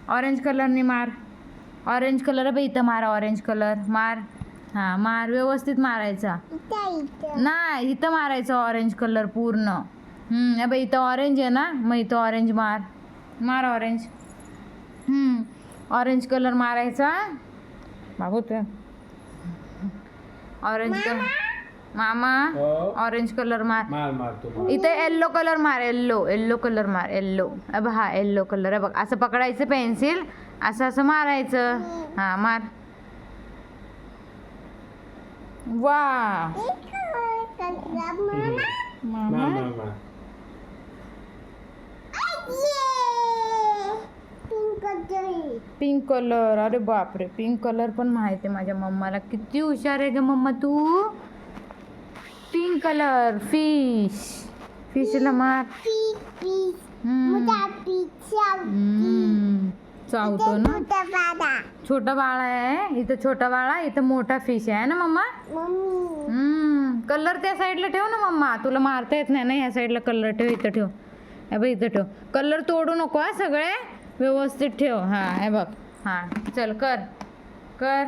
Orange कलरने मार. Orange colour बघ इथं मार. ऑरेंज कलर मार. हां मार, व्यवस्थित मारायचा. नाही इथं मारायचं ऑरेंज कलर पूर्ण. अबे इथं ऑरेंज आहे ना, मग इथं ऑरेंज मार. मार ऑरेंज. ऑरेंज कलर मारायचा बाबू. ते ऑरेंज कलर मामा. ऑरेंज कलर मार. इथं येल्लो कलर मार. येल्लो कलर मार. येल्लो. अब हा येल्लो कलर आहे बघ. असं पकडायचं पेन्सिल, असं असं मारायचं. हा मार. वा मामा. Pink colour. अरे बापरे, पिंक कलर पण माहिती आहे माझ्या मम्माला. किती हुशार आहे ग मम्मा तू. Pink colour. फिश. फिशला मार. चावतो ना. छोटा बाळ आहे इथं. छोटा बाळा इथं मोठा फिश आहे ना मम्मा. कलर त्या साईडला ठेव ना मम्मा. तुला मारता येत नाही ना, ह्या साईडला कलर ठेव. इथं ठेव. हे बघ इथं ठेव. कलर तोडू नको हा, सगळे व्यवस्थित ठेव. हा हे बघ. हा चल कर.